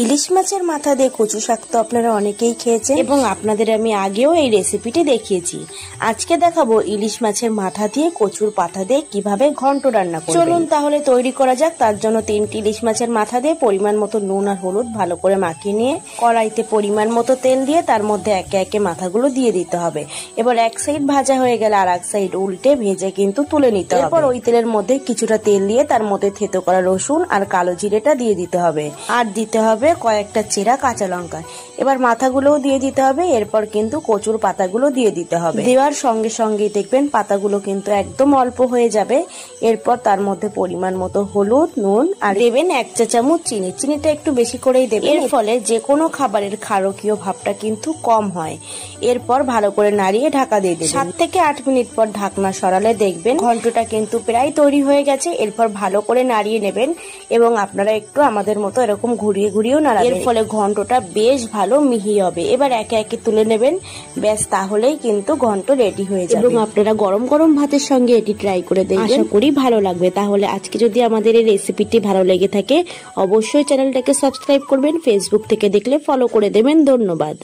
ইলিশ মাছের মাথা দিয়ে কচু শাক তো আপনারা অনেকেই খেয়েছেন এবং আপনাদের আমি আগেও এই রেসিপিটি দেখিয়েছি। আজকে দেখাবো ইলিশ মাছের মাথা দিয়ে কচুর পাতা দিয়ে কিভাবে ঘন্ট রান্না করবেন। চলুন তাহলে তৈরি করা যাক। তার জন্য 3টি ইলিশ মাছের মাথা দিয়ে পরিমাণ মতো নুন আর হলুদ ভালো করে মাখিয়ে নিয়ে কড়াইতে পরিমাণ মতো তেল দিয়ে তার মধ্যে একে একে মাথাগুলো দিয়ে দিতে হবে। এবার এক সাইড ভাজা হয়ে গেলে আর এক সাইড উল্টে ভেজে কিন্তু তুলে নিতে হবে। এরপর ওই তেলের মধ্যে কিছুটা তেল দিয়ে তার মধ্যে থেতো করা রসুন আর কালো জিরেটা দিয়ে দিতে হবে, আর দিতে হবে কয়েকটা চেরা কাঁচা লঙ্কা। এবার মাথাগুলোও দিয়ে দিতে হবে। এরপর কিন্তু কচুর পাতাগুলো দিয়ে দিতে হবে। দেওয়ার সঙ্গে সঙ্গে দেখবেন পাতাগুলো কিন্তু একদম অল্প হয়ে যাবে। এরপর তার মধ্যে পরিমাণ মতো হলুদ, নুন আর দেবেন 1 চা চামচ চিনি। চিনিটা একটু বেশি করেই দেবেন, এর ফলে যে কোনো খাবারের ক্ষারকীয় ভাবটা কিন্তু কম হয়। এরপর ভালো করে নাড়িয়ে ঢাকা দিয়ে দেবেন। 7 থেকে 8 মিনিট পর ঢাকনা সরালে দেখবেন ঘন্টটা কিন্তু প্রায় তৈরি হয়ে গেছে। এরপর ভালো করে নাড়িয়ে নেবেন এবং আপনারা একটু আমাদের মতো এরকম ঘুরিয়ে ঘুরিয়েও নাড়াবেন। এর ফলে ঘন্টটা বেশ ভালো মিহি হবে। এবার একে একে তুলে নেবেন। ব্যাস, তাহলেই কিন্তু ঘন্ট রেডি হয়ে যাবে। এবং আপনারা গরম গরম ভাতের সঙ্গে এটি ট্রাই করে দেখবেন, আশা করি ভালো লাগবে। তাহলে আজকে যদি আমাদের এই রেসিপিটি ভালো লেগে থাকে অবশ্যই চ্যানেলটাকে সাবস্ক্রাইব করবেন। ফেসবুক থেকে দেখলে ফলো করে দেবেন। ধন্যবাদ।